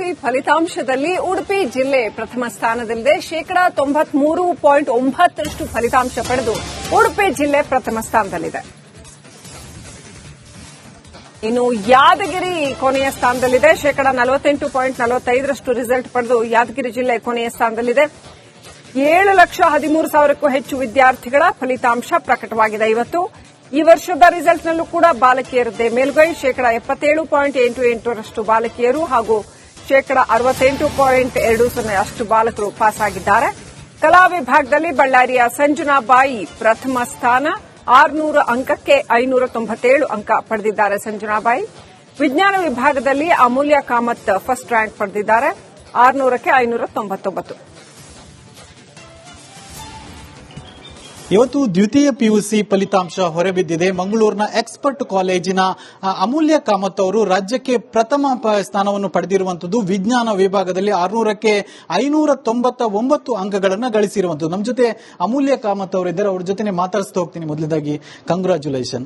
PUC ಫಲಿತಾಂಶದಲ್ಲಿ ಉಡುಪಿ ಜಿಲ್ಲೆ ಪ್ರಥಮ ಸ್ಥಾನದಲ್ಲಿದೆ. 93.9% ಫಲಿತಾಂಶ ಪಡೆದು ಉಡುಪಿ ಜಿಲ್ಲೆ ಪ್ರಥಮ ಸ್ಥಾನದಲ್ಲಿದೆ. ಇನ್ನು ಯಾದಗಿರಿ ಕೊನೆಯ ಸ್ಥಾನದಲ್ಲಿದೆ. 48.45% ರಿಸಲ್ಟ್ ಪಡೆದು ಯಾದಗಿರಿ ಜಿಲ್ಲೆ ಕೊನೆಯ ಸ್ಥಾನದಲ್ಲಿದೆ. 7,13,000ಕ್ಕೂ ಹೆಚ್ಚು ವಿದ್ಯಾರ್ಥಿಗಳ ಫಲಿತಾಂಶ ಪ್ರಕಟವಾಗಿದೆ. ಇವತ್ತು ಈ ವರ್ಷದ ರಿಸಲ್ಟ್ನಲ್ಲೂ ಕೂಡ ಬಾಲಕಿಯರದ್ದೇ ಮೇಲುಗೈ. 77.88% ಬಾಲಕಿಯರು ಹಾಗೂ 68.20% ಬಾಲಕರು ಪಾಸ್ ಆಗಿದ್ದಾರೆ. ಕಲಾ ವಿಭಾಗದಲ್ಲಿ ಬಳ್ಳಾರಿಯ ಸಂಜನಾಬಾಯಿ ಪ್ರಥಮ ಸ್ಥಾನ, 600 ಅಂಕಕ್ಕೆ 597 ಅಂಕ ಪಡೆದಿದ್ದಾರೆ ಸಂಜನಾಬಾಯಿ. ವಿಜ್ಞಾನ ವಿಭಾಗದಲ್ಲಿ ಅಮೂಲ್ಯ ಕಾಮತ್ ಫಸ್ಟ್ ರ್ಯಾಂಕ್ ಪಡೆದಿದ್ದಾರೆ, 600ಕ್ಕೆ 599. ಇವತ್ತು ದ್ವಿತೀಯ ಪಿಯುಸಿ ಫಲಿತಾಂಶ ಹೊರಬಿದ್ದಿದೆ. ಮಂಗಳೂರಿನ ಎಕ್ಸ್ಪರ್ಟ್ ಕಾಲೇಜಿನ ಅಮೂಲ್ಯ ಕಾಮತ್ ಅವರು ರಾಜ್ಯಕ್ಕೆ ಪ್ರಥಮ ಸ್ಥಾನವನ್ನು ಪಡೆದಿರುವಂತದ್ದು. ವಿಜ್ಞಾನ ವಿಭಾಗದಲ್ಲಿ 600ಕ್ಕೆ 599 ಅಂಕಗಳನ್ನು ಗಳಿಸಿರುವಂತದ್ದು. ನಮ್ಮ ಜೊತೆ ಅಮೂಲ್ಯ ಕಾಮತ್ ಅವರಿದ್ದಾರೆ, ಅವ್ರ ಜೊತೆ ಮಾತಾಡಿಸ್ತಾ ಹೋಗ್ತೀನಿ. ಮೊದಲದಾಗಿ ಕಂಗ್ರಾಚ್ಯುಲೇಷನ್.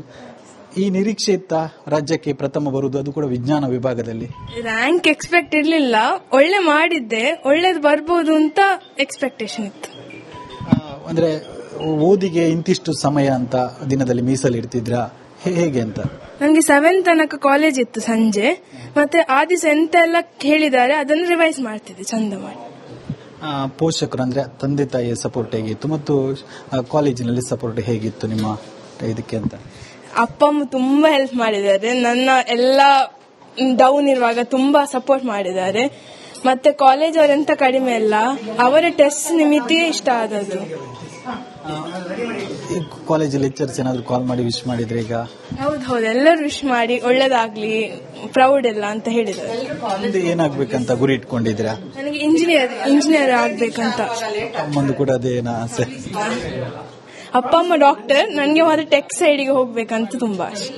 ಈ ನಿರೀಕ್ಷೆ ಇತ್ತ ರಾಜ್ಯಕ್ಕೆ ಪ್ರಥಮ ಬರುವುದು, ಅದು ಕೂಡ ವಿಜ್ಞಾನ ವಿಭಾಗದಲ್ಲಿ? ರ್ಯಾಂಕ್ ಎಕ್ಸ್ಪೆಕ್ಟ್ ಇರಲಿಲ್ಲ, ಒಳ್ಳೆ ಮಾಡಿದ್ದೆ, ಒಳ್ಳೇದು ಬರ್ಬೋದು ಅಂತ ಎಕ್ಸ್ಪೆಕ್ಟೇಷನ್ ಇತ್ತು. ಅಂದ್ರೆ ಓದಿಗೆ ಇಂತಿಷ್ಟು ಸಮಯ ಅಂತ ದಿನದಲ್ಲಿ ಮೀಸಲಿಡ್ತಿದ್ರಾ, ಹೇಗೆ ಅಂತ? ನನಗೆ 7 ತನಕ ಕಾಲೇಜ್ ಇತ್ತು ಸಂಜೆ, ಮತ್ತೆ ಆ ದಿವಸ ಎಂತ ಎಲ್ಲ ಹೇಳಿದ್ದಾರೆ ಅದನ್ನು ರಿವೈಸ್ ಮಾಡ್ತಿದ್ದೆ ಚಂದ ಮಾಡಿ. ಪೋಷಕರು ಅಂದ್ರೆ ತಂದೆ ತಾಯಿಯ ಸಪೋರ್ಟ್ ಹೇಗಿತ್ತು ಮತ್ತು ಕಾಲೇಜಿನಲ್ಲಿ ಸಪೋರ್ಟ್ ಹೇಗಿತ್ತು ನಿಮ್ಮ ಇದಕ್ಕೆ ಅಂತ? ಅಪ್ಪ ಅಮ್ಮ ತುಂಬಾ ಹೆಲ್ಪ್ ಮಾಡಿದ್ದಾರೆ, ನನ್ನ ಎಲ್ಲ ಡೌನ್ ಇರುವಾಗ ತುಂಬಾ ಸಪೋರ್ಟ್ ಮಾಡಿದ್ದಾರೆ. ಮತ್ತೆ ಕಾಲೇಜ್ ಅವರೆಂತ ಕಡಿಮೆ ಅಲ್ಲ, ಅವರ ಟೆಸ್ಟ್ ನಿಮಿತ್ತಿಗೆ ಇಷ್ಟ ಆದದ್ದು. ಕಾಲೇಜಲ್ಲಿ ಲೆಕ್ಚರ್ಸ್ ಏನಾದ್ರು ಕಾಲ್ ಮಾಡಿ ವಿಶ್ ಮಾಡಿದ್ರೆ? ಈಗ ಹೌದು, ಎಲ್ಲರೂ ವಿಶ್ ಮಾಡಿ ಒಳ್ಳೇದಾಗ್ಲಿ, ಪ್ರೌಡ್ ಎಲ್ಲ ಅಂತ ಹೇಳಿದ್ದಾರೆ. ಮುಂದೆ ಏನಾಗ್ಬೇಕಂತ ಗುರಿ ಇಟ್ಕೊಂಡಿದ್ದೀರಾ? ನನಗೆ ಇಂಜಿನಿಯರ್ ಆಗ್ಬೇಕಂತ. ಮುಂದೆ ಕೂಡ ಅದೇನ ಆಸೆ? ಅಪ್ಪ ಅಮ್ಮ ಡಾಕ್ಟರ್, ನನಗೆ ಮತ್ತೆ ಟೆಕ್ ಸೈಡ್ಗೆ ಹೋಗ್ಬೇಕಂತ ತುಂಬಾ ಆಸೆ.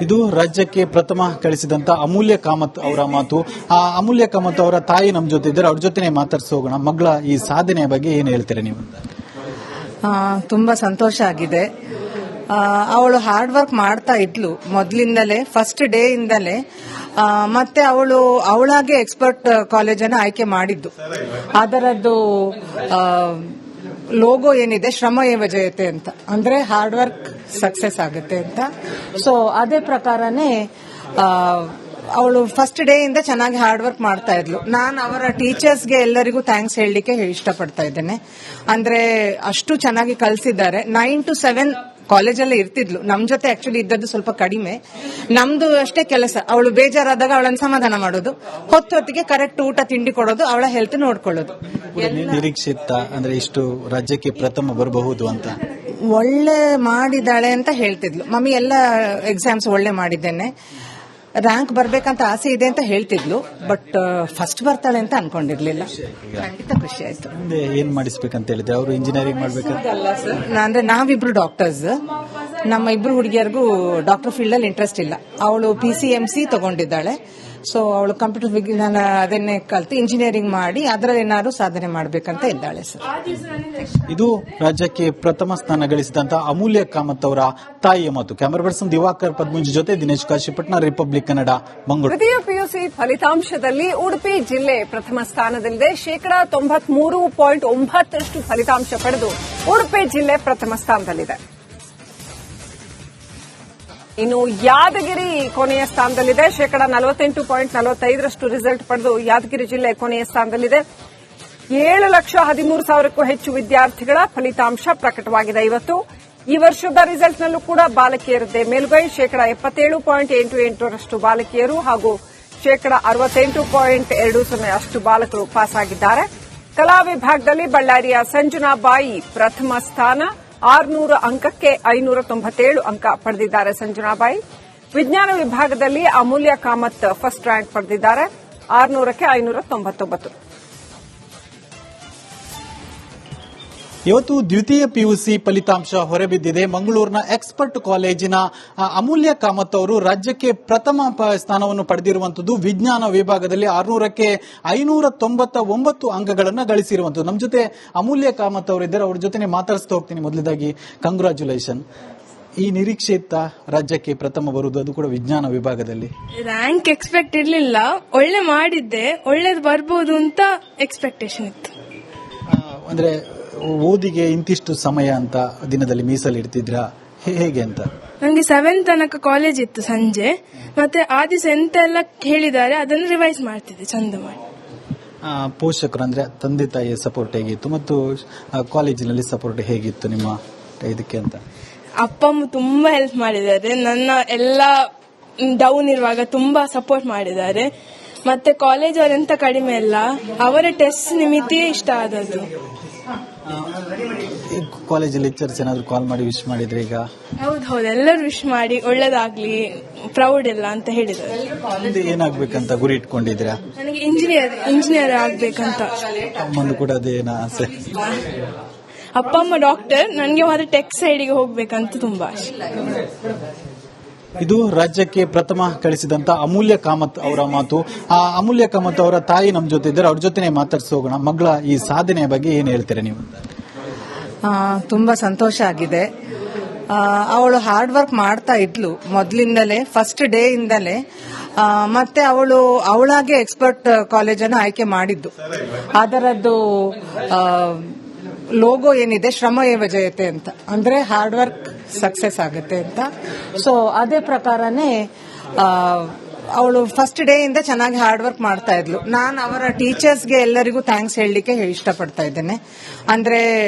ಇದು ರಾಜ್ಯಕ್ಕೆ ಪ್ರಥಮ ಗಳಿಸಿದಂತ ಅಮೂಲ್ಯ ಕಾಮತ್ ಅವರ ಮಾತು. ಆ ಅಮೂಲ್ಯ ಕಾಮತ್ ಅವರ ತಾಯಿ ನಮ್ಮ ಜೊತೆ ಇದ್ದಾರೆ, ಅವ್ರ ಜೊತೆ ಮಾತಾಡ್ಸೋಗೋಣ. ಮಗಳ ಈ ಸಾಧನೆಯ ಬಗ್ಗೆ ಏನು ಹೇಳ್ತೀರಾ ನೀವು? ತುಂಬಾ ಸಂತೋಷ ಆಗಿದೆ. ಅವಳು ಹಾರ್ಡ್ ವರ್ಕ್ ಮಾಡ್ತಾ ಇದ್ಲು ಮೊದಲಿಂದಲೇ, ಫಸ್ಟ್ ಡೇ ಇಂದಲೇ. ಮತ್ತೆ ಅವಳಾಗೆ ಎಕ್ಸ್ಪರ್ಟ್ ಕಾಲೇಜನ್ನು ಆಯ್ಕೆ ಮಾಡಿದ್ದು. ಅದರದ್ದು ಲೋಗೋ ಏನಿದೆ, ಶ್ರಮ ಏವ ಜಯತೆ ಅಂತ, ಅಂದ್ರೆ ಹಾರ್ಡ್ ವರ್ಕ್ ಸಕ್ಸಸ್ ಆಗುತ್ತೆ ಅಂತ. ಸೊ ಅದೇ ಪ್ರಕಾರನೇ ಅವಳು ಫಸ್ಟ್ ಡೇ ಇಂದ ಚೆನ್ನಾಗಿ ಹಾರ್ಡ್ ವರ್ಕ್ ಮಾಡ್ತಾ ಇದ್ಲು. ನಾನು ಅವರ ಟೀಚರ್ಸ್ಗೆ ಎಲ್ಲರಿಗೂ ಥ್ಯಾಂಕ್ಸ್ ಹೇಳಲಿಕ್ಕೆ ಇಷ್ಟಪಡ್ತಾ ಇದ್ದೇನೆ. ಅಂದ್ರೆ ಅಷ್ಟು ಚೆನ್ನಾಗಿ ಕಲಿಸಿದ್ದಾರೆ. 9 to 7 ಕಾಲೇಜಲ್ಲೇ ಇರ್ತಿದ್ಲು, ನಮ್ ಜೊತೆ ಆಕ್ಚುಲಿ ಇದ್ದದ್ದು ಸ್ವಲ್ಪ ಕಡಿಮೆ. ನಮ್ದು ಅಷ್ಟೇ ಕೆಲಸ, ಅವಳು ಬೇಜಾರಾದಾಗ ಅವಳನ್ನು ಸಮಾಧಾನ ಮಾಡೋದು, ಹೊತ್ತಿಗೆ ಕರೆಕ್ಟ್ ಊಟ ತಿಂಡಿ ಕೊಡೋದು, ಅವಳ ಹೆಲ್ತ್ ನೋಡ್ಕೊಳ್ಳೋದು. ನಿರೀಕ್ಷೆ ಇತ್ತ ಅಂದ್ರೆ ಇಷ್ಟು ರಾಜ್ಯಕ್ಕೆ ಪ್ರಥಮ ಬರಬಹುದು ಅಂತ? ಒಳ್ಳೆ ಮಾಡಿದಾಳೆ ಅಂತ ಹೇಳ್ತಿದ್ಲು. ಮಮ್ಮಿ ಎಲ್ಲ ಎಕ್ಸಾಮ್ಸ್ ಒಳ್ಳೆ ಮಾಡಿದ್ದೇನೆ, ರ್ಯಾಂಕ್ ಬರ್ಬೇಕಂತ ಆಸೆ ಇದೆ ಅಂತ ಹೇಳ್ತಿದ್ಲು. ಬಟ್ ಫಸ್ಟ್ ಬರ್ತಾಳೆ ಅಂತ ಅನ್ಕೊಂಡಿರ್ಲಿಲ್ಲ. ಖಂಡಿತ ಖುಷಿ ಆಯ್ತು. ಏನ್ ಮಾಡಿಸ್ಬೇಕಂತ ಹೇಳಿದ್ರೆ? ಅವರು ಇಂಜಿನಿಯರಿಂಗ್ ಮಾಡ್ಬೇಕಂತ? ಅಂದ್ರೆ ನಾವಿಬ್ರು ಡಾಕ್ಟರ್ಸ್, ನಮ್ಮ ಇಬ್ರು ಹುಡುಗಿಯರಿಗೂ ಡಾಕ್ಟರ್ ಫೀಲ್ಡ್ ಅಲ್ಲಿ ಇಂಟ್ರೆಸ್ಟ್ ಇಲ್ಲ. ಅವಳು PCMC ತಗೊಂಡಿದ್ದಾಳೆ. ಸೊ ಅವಳು ಕಂಪ್ಯೂಟರ್ ವಿಜ್ಞಾನ ಅದನ್ನೇ ಕಲ್ತು ಇಂಜಿನಿಯರಿಂಗ್ ಮಾಡಿ ಅದರಲ್ಲಿ ಏನಾದ್ರು ಸಾಧನೆ ಮಾಡಬೇಕಂತ ಇದ್ದಾಳೆ ಸರ್. ಇದು ರಾಜ್ಯಕ್ಕೆ ಪ್ರಥಮ ಸ್ಥಾನ ಗಳಿಸಿದಂತ ಅಮೂಲ್ಯ ಕಾಮತ್ ಅವರ ತಾಯಿಯ ಮಾತು. ಕ್ಯಾಮರಾ ಪರ್ಸನ್ ದಿವಾಕರ್ ಪದ್ಮಂಜಿ ಜೊತೆ ದಿನೇಶ್ ಕಾಶಿಪಟ್ನ, ರಿಪಬ್ಲಿಕ್ ಕನ್ನಡ, ಮಂಗಳೂರು. ದ್ವಿತೀಯ ಪಿಯುಸಿ ಫಲಿತಾಂಶದಲ್ಲಿ ಉಡುಪಿ ಜಿಲ್ಲೆ ಪ್ರಥಮ ಸ್ಥಾನದಲ್ಲಿದೆ. 93.9% ಫಲಿತಾಂಶ ಪಡೆದು ಉಡುಪಿ ಜಿಲ್ಲೆ ಪ್ರಥಮ ಸ್ಥಾನದಲ್ಲಿದೆ. ಇನ್ನು ಯಾದಗಿರಿ ಕೊನೆಯ ಸ್ಥಾನದಲ್ಲಿದೆ. 48.45% ರಿಸಲ್ಟ್ ಪಡೆದು ಯಾದಗಿರಿ ಜಿಲ್ಲೆ ಕೊನೆಯ ಸ್ಥಾನದಲ್ಲಿದೆ. 7,13,000ಕ್ಕೂ ಹೆಚ್ಚು ವಿದ್ಯಾರ್ಥಿಗಳ ಫಲಿತಾಂಶ ಪ್ರಕಟವಾಗಿದೆ. ಇವತ್ತು ಈ ವರ್ಷದ ರಿಸಲ್ಟ್ನಲ್ಲೂ ಕೂಡ ಬಾಲಕಿಯರದ್ದೇ ಮೇಲುಗೈ. 77.88% ಬಾಲಕಿಯರು ಹಾಗೂ 68.20% ಬಾಲಕರು ಪಾಸ್ ಆಗಿದ್ದಾರೆ. ಕಲಾ ವಿಭಾಗದಲ್ಲಿ ಬಳ್ಳಾರಿಯ ಸಂಜನಾಬಾಯಿ ಪ್ರಥಮ ಸ್ಥಾನ, 600 ಅಂಕಕ್ಕೆ 597 ಅಂಕ ಪಡೆದಿದ್ದಾರೆ ಸಂಜನಾಬಾಯಿ. ವಿಜ್ಞಾನ ವಿಭಾಗದಲ್ಲಿ ಅಮೂಲ್ಯ ಕಾಮತ್ ಫಸ್ಟ್ ರ್ಯಾಂಕ್ ಪಡೆದಿದ್ದಾರೆ, 600ಕ್ಕೆ 599. ಇವತ್ತು ದ್ವಿತೀಯ ಪಿಯುಸಿ ಫಲಿತಾಂಶ ಹೊರಬಿದ್ದಿದೆ. ಮಂಗಳೂರಿನ ಎಕ್ಸ್ಪರ್ಟ್ ಕಾಲೇಜಿನ ಅಮೂಲ್ಯ ಕಾಮತ್ ಅವರು ರಾಜ್ಯಕ್ಕೆ ಪ್ರಥಮ ಸ್ಥಾನವನ್ನು ಪಡೆದಿರುವಂತದ್ದು. ವಿಜ್ಞಾನ ವಿಭಾಗದಲ್ಲಿ 600ಕ್ಕೆ 599 ಅಂಕಗಳನ್ನು ಗಳಿಸಿರುವಂತದ್ದು. ನಮ್ಮ ಜೊತೆ ಅಮೂಲ್ಯ ಕಾಮತ್ ಅವರಿದ್ದಾರೆ, ಅವ್ರ ಜೊತೆ ಮಾತಾಡಿಸ್ತಾ ಹೋಗ್ತೀನಿ. ಮೊದಲದಾಗಿ ಕಂಗ್ರಾಚ್ಯುಲೇಷನ್. ಈ ನಿರೀಕ್ಷೆ ಇತ್ತ ರಾಜ್ಯಕ್ಕೆ ಪ್ರಥಮ ಬರುವುದು, ಅದು ಕೂಡ ವಿಜ್ಞಾನ ವಿಭಾಗದಲ್ಲಿ? ರ್ಯಾಂಕ್ ಎಕ್ಸ್ಪೆಕ್ಟ್ ಇರ್ಲಿಲ್ಲ, ಒಳ್ಳೆ ಮಾಡಿದ್ದೆ, ಒಳ್ಳೇದು ಬರ್ಬೋದು ಅಂತ ಎಕ್ಸ್ಪೆಕ್ಟೇಷನ್ ಇತ್ತು. ಅಂದ್ರೆ ಓದಿಗೆ ಇಂತಿಷ್ಟು ಸಮಯ ಅಂತ ದಿನದಲ್ಲಿ ಮೀಸಲಿಡ್ತಿದ್ರಾ, ಹೇಗೆ ಅಂತ? ನನಗೆ 7 ತನಕ ಕಾಲೇಜ್ ಇತ್ತು ಸಂಜೆ, ಮತ್ತೆ ಆ ದಿವಸ ಎಂತ ಎಲ್ಲ ಹೇಳಿದ್ದಾರೆ ಅದನ್ನು ರಿವೈಸ್ ಮಾಡ್ತಿದ್ದೆ ಚಂದ ಮಾಡಿ. ಪೋಷಕರು ಅಂದ್ರೆ ತಂದೆ ತಾಯಿಯ ಸಪೋರ್ಟ್ ಹೇಗಿತ್ತು ಮತ್ತು ಕಾಲೇಜಿನಲ್ಲಿ ಸಪೋರ್ಟ್ ಹೇಗಿತ್ತು ನಿಮ್ಮ ಇದಕ್ಕೆ ಅಂತ? ಅಪ್ಪ ಅಮ್ಮ ತುಂಬಾ ಹೆಲ್ಪ್ ಮಾಡಿದ್ದಾರೆ, ನನ್ನ ಎಲ್ಲ ಡೌನ್ ಇರುವಾಗ ತುಂಬಾ ಸಪೋರ್ಟ್ ಮಾಡಿದ್ದಾರೆ. ಮತ್ತೆ ಕಾಲೇಜ್ ಅವರೆಂತ ಕಡಿಮೆ ಅಲ್ಲ, ಅವರ ಟೆಸ್ಟ್ ನಿಮಿತ್ತ ಇಷ್ಟ ಆದದ್ದು. ಕಾಲೇಜಲ್ಲಿ ಲೆಕ್ಚರ್ಸ್ ಏನಾದ್ರು ಕಾಲ್ ಮಾಡಿ ವಿಶ್ ಮಾಡಿದ್ರೆ? ಈಗ ಹೌದು, ಎಲ್ಲರೂ ವಿಶ್ ಮಾಡಿ ಒಳ್ಳೇದಾಗ್ಲಿ, ಪ್ರೌಡ್ ಎಲ್ಲ ಅಂತ ಹೇಳಿದ್ದಾರೆ. ಮುಂದೆ ಏನಾಗ್ಬೇಕಂತ ಗುರಿ ಇಟ್ಕೊಂಡಿದ್ದೀರಾ? ನನಗೆ ಇಂಜಿನಿಯರ್ ಆಗ್ಬೇಕಂತ. ಅಮ್ಮಂದು ಕೂಡ ಅದೇನಾ ಆಸೆ? ಅಪ್ಪ ಅಮ್ಮ ಡಾಕ್ಟರ್, ನನಗೆ ಮಾತ್ರ ಟೆಕ್ ಸೈಡ್ಗೆ ಹೋಗ್ಬೇಕಂತ ತುಂಬಾ ಆಸೆ. ಇದು ರಾಜ್ಯಕ್ಕೆ ಪ್ರಥಮ ಕಳಿಸಿದಂತ ಅಮೂಲ್ಯ ಕಾಮತ್ ಅವರ ಮಾತು. ಆ ಅಮೂಲ್ಯ ಕಾಮತ್ ಅವರ ತಾಯಿ ನಮ್ಮ ಜೊತೆ ಇದ್ದಾರೆ, ಅವ್ರ ಜೊತೆನೆ ಮಾತಾಡ್ಸೋಗೋಣ. ಮಗಳ ಈ ಸಾಧನೆಯ ಬಗ್ಗೆ ಏನ್ ಹೇಳ್ತೀರಾ ನೀವು? ತುಂಬಾ ಸಂತೋಷ ಆಗಿದೆ. ಅವಳು ಹಾರ್ಡ್ ವರ್ಕ್ ಮಾಡ್ತಾ ಇದ್ಲು ಮೊದಲಿಂದಲೇ, ಫಸ್ಟ್ ಡೇ ಇಂದಲೇ. ಮತ್ತೆ ಅವಳಾಗೆ ಎಕ್ಸ್ಪರ್ಟ್ ಕಾಲೇಜನ್ನು ಆಯ್ಕೆ ಮಾಡಿದ್ದು. ಅದರದ್ದು ಲೋಗೋ ಏನಿದೆ, ಶ್ರಮಯೇವ ಜಯತೆ ಅಂತ, ಅಂದ್ರೆ ಹಾರ್ಡ್ ವರ್ಕ್ ಸಕ್ಸಸ್ ಆಗುತ್ತೆ ಅಂತ. ಸೊ ಅದೇ ಪ್ರಕಾರನೇ ಅವಳು ಫಸ್ಟ್ ಡೇ ಇಂದ ಚೆನ್ನಾಗಿ ಹಾರ್ಡ್ ವರ್ಕ್ ಮಾಡ್ತಾ ಇದ್ಲು. ನಾನು ಅವರ ಟೀಚರ್ಸ್ಗೆ ಎಲ್ಲರಿಗೂ ಥ್ಯಾಂಕ್ಸ್ ಹೇಳಲಿಕ್ಕೆ ಇಷ್ಟಪಡ್ತಾ ಇದ್ದೇನೆ. ಅಂದ್ರೆ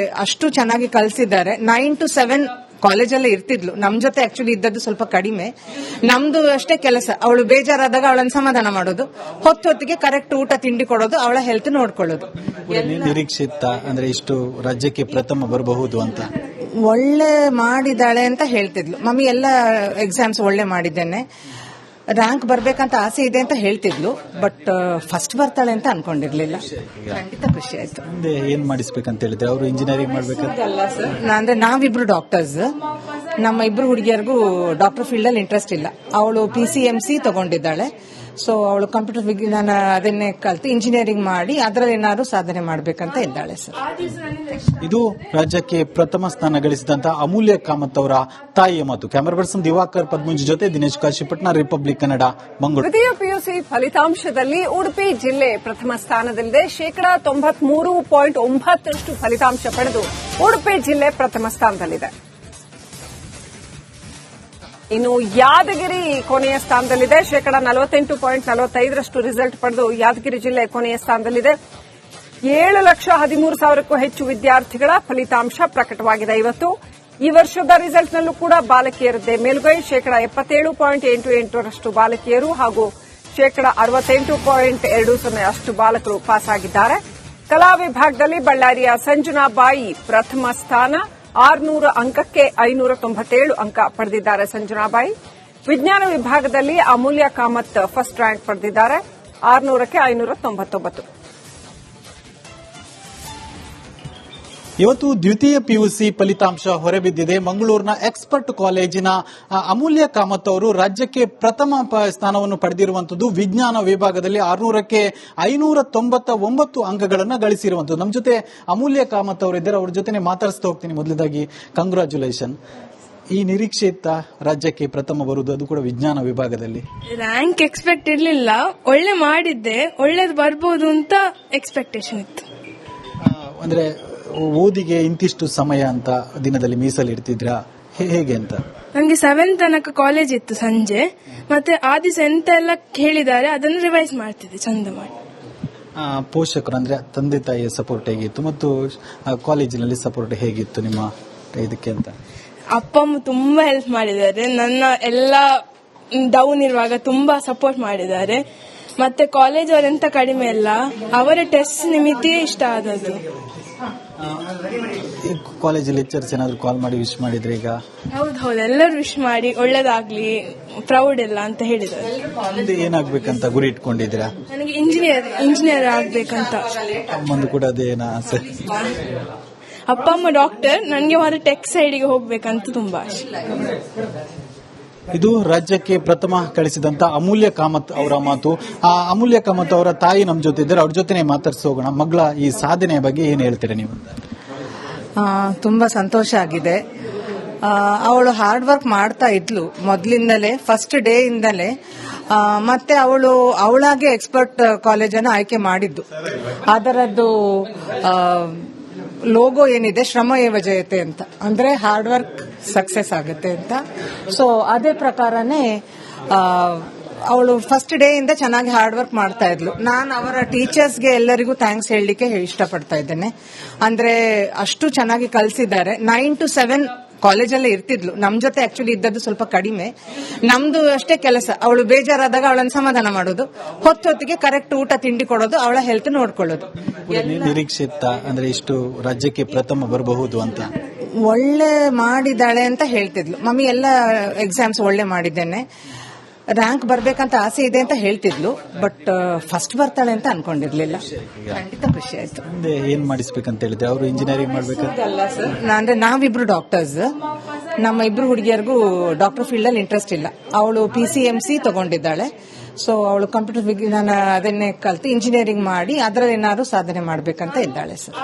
ಅಷ್ಟು ಚೆನ್ನಾಗಿ ಕಲಿಸಿದ್ದಾರೆ. 9 to 7 ಕಾಲೇಜಲ್ಲೇ ಇರ್ತಿದ್ಲು, ನಮ್ ಜೊತೆ ಆಕ್ಚುಲಿ ಇದ್ದದ್ದು ಸ್ವಲ್ಪ ಕಡಿಮೆ. ನಮ್ದು ಅಷ್ಟೇ ಕೆಲಸ, ಅವಳು ಬೇಜಾರಾದಾಗ ಅವಳನ್ನ ಸಮಾಧಾನ ಮಾಡೋದು, ಹೊತ್ತಿಗೆ ಕರೆಕ್ಟ್ ಊಟ ತಿಂಡಿ ಕೊಡೋದು, ಅವಳ ಹೆಲ್ತ್ ನೋಡ್ಕೊಳ್ಳೋದು. ನಿರೀಕ್ಷೆ ಇತ್ತ ಅಂದ್ರೆ ಇಷ್ಟು ರಾಜ್ಯಕ್ಕೆ ಪ್ರಥಮ ಬರಬಹುದು ಅಂತ? ಒಳ್ಳೆ ಮಾಡಿದಾಳೆ ಅಂತ ಹೇಳ್ತಿದ್ಲು. ಮಮ್ಮಿ ಎಲ್ಲ ಎಕ್ಸಾಮ್ಸ್ ಒಳ್ಳೆ ಮಾಡಿದ್ದೇನೆ, ರ್ಯಾಂಕ್ ಬರ್ಬೇಕಂತ ಆಸೆ ಇದೆ ಅಂತ ಹೇಳ್ತಿದ್ಲು. ಬಟ್ ಫಸ್ಟ್ ಬರ್ತಾಳೆ ಅಂತ ಅನ್ಕೊಂಡಿರ್ಲಿಲ್ಲ. ಖಂಡಿತ ಖುಷಿ ಆಯ್ತು. ಮುಂದೆ ಏನ್ ಮಾಡಿಸ್ಬೇಕಂತ ಹೇಳಿದ್ರೆ? ಅವರು ಇಂಜಿನಿಯರಿಂಗ್ ಮಾಡ್ಬೇಕಂತ? ಅಂದ್ರೆ ನಾವಿಬ್ರು ಡಾಕ್ಟರ್ಸ್, ನಮ್ಮ ಇಬ್ರು ಹುಡುಗಿಯರಿಗೂ ಡಾಕ್ಟರ್ ಫೀಲ್ಡ್ ಅಲ್ಲಿ ಇಂಟ್ರೆಸ್ಟ್ ಇಲ್ಲ. ಅವಳು PCMC ತಗೊಂಡಿದ್ದಾಳೆ. ಸೊ ಅವಳು ಕಂಪ್ಯೂಟರ್ ವಿಜ್ಞಾನ ಅದನ್ನೇ ಕಲ್ತು ಇಂಜಿನಿಯರಿಂಗ್ ಮಾಡಿ ಅದರಲ್ಲಿ ಏನಾದ್ರು ಸಾಧನೆ ಮಾಡಬೇಕಂತ ಇದ್ದಾಳೆ ಸರ್. ಇದು ರಾಜ್ಯಕ್ಕೆ ಪ್ರಥಮ ಸ್ಥಾನ ಗಳಿಸಿದಂತಹ ಅಮೂಲ್ಯ ಕಾಮತ್ ಅವರ ತಾಯಿಯ ಮಾತು. ಕ್ಯಾಮರಾ ಪರ್ಸನ್ ದಿವಾಕರ್ ಪದ್ಮಂಜ್ ಜೊತೆ ದಿನೇಶ್ ಕಾಶಿಪಟ್ನ, ರಿಪಬ್ಲಿಕ್ ಕನ್ನಡ, ಮಂಗಳೂರು. ದ್ವಿತೀಯ PUC ಫಲಿತಾಂಶದಲ್ಲಿ ಉಡುಪಿ ಜಿಲ್ಲೆ ಪ್ರಥಮ ಸ್ಥಾನದಲ್ಲಿದೆ. 93.9% ಫಲಿತಾಂಶ ಪಡೆದು ಉಡುಪಿ ಜಿಲ್ಲೆ ಪ್ರಥಮ ಸ್ಥಾನದಲ್ಲಿದೆ. ಇನ್ನು ಯಾದಗಿರಿ ಕೊನೆಯ ಸ್ಥಾನದಲ್ಲಿದೆ. 48.45% ರಿಸಲ್ಟ್ ಪಡೆದು ಯಾದಗಿರಿ ಜಿಲ್ಲೆ ಕೊನೆಯ ಸ್ಥಾನದಲ್ಲಿದೆ. 7,13,000ಕ್ಕೂ ಹೆಚ್ಚು ವಿದ್ಯಾರ್ಥಿಗಳ ಫಲಿತಾಂಶ ಪ್ರಕಟವಾಗಿದೆ. ಇವತ್ತು ಈ ವರ್ಷದ ರಿಸಲ್ಟ್ನಲ್ಲೂ ಕೂಡ ಬಾಲಕಿಯರದ್ದೇ ಮೇಲುಗೈ. 77.88% ಬಾಲಕಿಯರು ಹಾಗೂ 68.20% ಬಾಲಕರು ಪಾಸ್ ಆಗಿದ್ದಾರೆ. ಕಲಾ ವಿಭಾಗದಲ್ಲಿ ಬಳ್ಳಾರಿಯ ಸಂಜನಾ ಬಾಯಿ ಪ್ರಥಮ ಸ್ಥಾನ, 600 ಅಂಕಕ್ಕೆ 597 ಅಂಕ ಪಡೆದಿದ್ದಾರೆ ಸಂಜನಾಬಾಯಿ. ವಿಜ್ಞಾನ ವಿಭಾಗದಲ್ಲಿ ಅಮೂಲ್ಯ ಕಾಮತ್ ಫಸ್ಟ್ ರ್ಯಾಂಕ್ ಪಡೆದಿದ್ದಾರೆ, 600ಕ್ಕೆ 599. ಇವತ್ತು ದ್ವಿತೀಯ PUC ಫಲಿತಾಂಶ ಹೊರಬಿದ್ದಿದೆ. ಮಂಗಳೂರಿನ ಎಕ್ಸ್ಪರ್ಟ್ ಕಾಲೇಜಿನ ಅಮೂಲ್ಯ ಕಾಮತ್ ಅವರು ರಾಜ್ಯಕ್ಕೆ ಪ್ರಥಮ ಸ್ಥಾನವನ್ನು ಪಡೆದಿರುವಂತದ್ದು. ವಿಜ್ಞಾನ ವಿಭಾಗದಲ್ಲಿ 600ಕ್ಕೆ 599 ಅಂಕಗಳನ್ನು ಗಳಿಸಿರುವಂತದ್ದು. ನಮ್ಮ ಜೊತೆ ಅಮೂಲ್ಯ ಕಾಮತ್ ಅವರು ಇದ್ದಾರೆ, ಅವ್ರ ಜೊತೆ ಮಾತಾಡಿಸ್ತಾ ಹೋಗ್ತೀನಿ. ಮೊದಲದಾಗಿ ಕಂಗ್ರಾಚ್ಯುಲೇಷನ್. ಈ ನಿರೀಕ್ಷೆ ಇತ್ತ ರಾಜ್ಯಕ್ಕೆ ಪ್ರಥಮ ಬರುವುದು, ಅದು ಕೂಡ ವಿಜ್ಞಾನ ವಿಭಾಗದಲ್ಲಿ? ರ್ಯಾಂಕ್ ಎಕ್ಸ್ಪೆಕ್ಟ್ ಇರ್ಲಿಲ್ಲ, ಒಳ್ಳೆ ಮಾಡಿದ್ದೆ, ಒಳ್ಳೇದು ಬರ್ಬೋದು ಅಂತ ಎಕ್ಸ್ಪೆಕ್ಟೇಷನ್ ಇತ್ತು. ಅಂದ್ರೆ ಓದಿಗೆ ಇಂತಿಷ್ಟು ಸಮಯ ಅಂತ ದಿನದಲ್ಲಿ ಮೀಸಲಿಡ್ತಿದ್ರಾ, ಹೇಗೆ ಅಂತ? ನನಗೆ 7 ತನಕ ಕಾಲೇಜ್ ಇತ್ತು ಸಂಜೆ, ಮತ್ತೆ ಆ ದಿವಸ ಎಂತ ಎಲ್ಲ ಹೇಳಿದ್ದಾರೆ ಅದನ್ನು ರಿವೈಸ್ ಮಾಡ್ತಿದ್ದೆ ಚಂದ ಮಾಡಿ. ಪೋಷಕರು ಅಂದ್ರೆ ತಂದೆ ತಾಯಿಯ ಸಪೋರ್ಟ್ ಹೇಗಿತ್ತು ಮತ್ತು ಕಾಲೇಜಿನಲ್ಲಿ ಸಪೋರ್ಟ್ ಹೇಗಿತ್ತು ನಿಮ್ಮ ಇದಕ್ಕೆ ಅಂತ? ಅಪ್ಪ ಅಮ್ಮ ತುಂಬಾ ಹೆಲ್ಪ್ ಮಾಡಿದ್ದಾರೆ, ನನ್ನ ಎಲ್ಲ ಡೌನ್ ಇರುವಾಗ ತುಂಬಾ ಸಪೋರ್ಟ್ ಮಾಡಿದ್ದಾರೆ. ಮತ್ತೆ ಕಾಲೇಜ್ ಅವರೆಂತ ಕಡಿಮೆ ಅಲ್ಲ, ಅವರ ಟೆಸ್ಟ್ ನಿಮಿತ್ತ ಇಷ್ಟ ಆದದ್ದು. ಕಾಲೇಜಲ್ಲಿ ಲೆಕ್ಚರ್ಸ್ ಏನಾದ್ರು ಕಾಲ್ ಮಾಡಿ ವಿಶ್ ಮಾಡಿದ್ರೆ? ಈಗ ಹೌದು, ಎಲ್ಲರೂ ವಿಶ್ ಮಾಡಿ ಒಳ್ಳೇದಾಗ್ಲಿ, ಪ್ರೌಡ್ ಎಲ್ಲ ಅಂತ ಹೇಳಿದ್ದಾರೆ. ಮುಂದೆ ಏನಾಗ್ಬೇಕಂತ ಗುರಿ ಇಟ್ಕೊಂಡಿದ್ದೀರಾ? ನನಗೆ ಇಂಜಿನಿಯರ್ ಆಗ್ಬೇಕಂತ. ಅಮ್ಮಂದು ಕೂಡ ಅದೇನಾ ಆಸೆ? ಅಪ್ಪ ಅಮ್ಮ ಡಾಕ್ಟರ್, ನನಗೆ ಮಾತ್ರ ಟೆಕ್ ಸೈಡ್ಗೆ ಹೋಗ್ಬೇಕಂತ ತುಂಬಾ ಆಸೆ. ಇದು ರಾಜ್ಯಕ್ಕೆ ಪ್ರಥಮ ಕಳಿಸಿದಂತ ಅಮೂಲ್ಯ ಕಾಮತ್ ಅವರ ಮಾತು. ಆ ಅಮೂಲ್ಯ ಕಾಮತ್ ಅವರ ತಾಯಿ ನಮ್ಮ ಜೊತೆ ಇದ್ದಾರೆ, ಅವ್ರ ಜೊತೆ ಮಾತಾಡ್ಸೋಗೋಣ. ಮಗಳ ಈ ಸಾಧನೆಯ ಬಗ್ಗೆ ಏನ್ ಹೇಳ್ತೀರಾ ನೀವು? ತುಂಬಾ ಸಂತೋಷ ಆಗಿದೆ. ಅವಳು ಹಾರ್ಡ್ ವರ್ಕ್ ಮಾಡ್ತಾ ಇದ್ಲು ಮೊದಲಿಂದಲೇ, ಫಸ್ಟ್ ಡೇ ಇಂದಲೇ. ಮತ್ತೆ ಅವಳಾಗೆ ಎಕ್ಸ್ಪರ್ಟ್ ಕಾಲೇಜನ್ನು ಆಯ್ಕೆ ಮಾಡಿದ್ದು. ಅದರದ್ದು ಲೋಗೋ ಏನಿದೆ, ಶ್ರಮ ಏವ ಜಯತೆ ಅಂತ, ಅಂದ್ರೆ ಹಾರ್ಡ್ ವರ್ಕ್ ಸಕ್ಸಸ್ ಆಗುತ್ತೆ ಅಂತ. ಸೊ ಅದೇ ಪ್ರಕಾರನೇ ಅವಳು ಫಸ್ಟ್ ಡೇ ಇಂದ ಚೆನ್ನಾಗಿ ಹಾರ್ಡ್ ವರ್ಕ್ ಮಾಡ್ತಾ ಇದ್ಲು. ನಾನು ಅವರ ಟೀಚರ್ಸ್ಗೆ ಎಲ್ಲರಿಗೂ ಥ್ಯಾಂಕ್ಸ್ ಹೇಳಲಿಕ್ಕೆ ಇಷ್ಟಪಡ್ತಾ ಇದ್ದೇನೆ. ಅಂದ್ರೆ ಅಷ್ಟು ಚೆನ್ನಾಗಿ ಕಲಿಸಿದ್ದಾರೆ. 9 to 7 ಕಾಲೇಜಲ್ಲೇ ಇರ್ತಿದ್ಲು. ನಮ್ ಜೊತೆ ಆಕ್ಚುಲಿ ಇದ್ದದ್ದು ಸ್ವಲ್ಪ ಕಡಿಮೆ. ನಮ್ದು ಅಷ್ಟೇ ಕೆಲಸ, ಅವಳು ಬೇಜಾರಾದಾಗ ಅವಳನ್ನು ಸಮಾಧಾನ ಮಾಡೋದು, ಹೊತ್ತೊತ್ತಿಗೆ ಕರೆಕ್ಟ್ ಊಟ ತಿಂಡಿ ಕೊಡೋದು, ಅವಳ ಹೆಲ್ತ್ ನೋಡ್ಕೊಳ್ಳೋದು. ನಿರೀಕ್ಷೆ ಇತ್ತ ಅಂದ್ರೆ ಇಷ್ಟು ರಾಜ್ಯಕ್ಕೆ ಪ್ರಥಮ ಬರಬಹುದು ಅಂತ? ಒಳ್ಳೆ ಮಾಡಿದಾಳೆ ಅಂತ ಹೇಳ್ತಿದ್ಲು. ಮಮ್ಮಿ ಎಲ್ಲ ಎಕ್ಸಾಮ್ಸ್ ಒಳ್ಳೆ ಮಾಡಿದ್ದೇನೆ, ರ್ಯಾಂಕ್ ಬರ್ಬೇಕಂತ ಆಸೆ ಇದೆ ಅಂತ ಹೇಳ್ತಿದ್ಲು. ಬಟ್ ಫಸ್ಟ್ ಬರ್ತಾಳೆ ಅಂತ ಅನ್ಕೊಂಡಿರ್ಲಿಲ್ಲ. ಖಂಡಿತ ಖುಷಿ ಆಯ್ತು. ಮುಂದೆ ಏನ್ ಮಾಡಿಸ್ಬೇಕಂತ ಹೇಳಿದ್ರೆ ಅವರು ಇಂಜಿನಿಯರಿಂಗ್ ಮಾಡ್ಬೇಕಂತ? ಅಲ್ಲ ಸರ್, ಅಂದ್ರೆ ನಾವಿಬ್ರು ಡಾಕ್ಟರ್ಸ್, ನಮ್ಮ ಇಬ್ರು ಹುಡುಗಿಯರಿಗೂ ಡಾಕ್ಟರ್ ಫೀಲ್ಡ್ ಅಲ್ಲಿ ಇಂಟ್ರೆಸ್ಟ್ ಇಲ್ಲ. ಅವಳು PCMC ತಗೊಂಡಿದ್ದಾಳೆ. ಸೊ ಅವಳು ಕಂಪ್ಯೂಟರ್ ವಿಜ್ಞಾನ ಅದನ್ನೇ ಕಲ್ತು ಇಂಜಿನಿಯರಿಂಗ್ ಮಾಡಿ ಅದರಲ್ಲಿ ಏನಾದ್ರು ಸಾಧನೆ ಮಾಡಬೇಕಂತ ಇದ್ದಾಳೆ ಸರ್.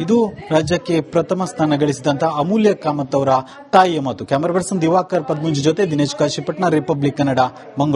ಇದು ರಾಜ್ಯಕ್ಕೆ ಪ್ರಥಮ ಸ್ಥಾನ ಗಳಿಸಿದಂತಹ ಅಮೂಲ್ಯ ಕಾಮತ್ ಅವರ ತಾಯಿಯ ಮಾತು. ಕ್ಯಾಮರಾ ಪರ್ಸನ್ ದಿವಾಕರ್ ಪದ್ಮುಂಜಿ ಜೊತೆ ದಿನೇಶ್ ಕಾಶಿಪಟ್ನ, ರಿಪಬ್ಲಿಕ್ ಕನ್ನಡ, ಮಂಗಳೂರು.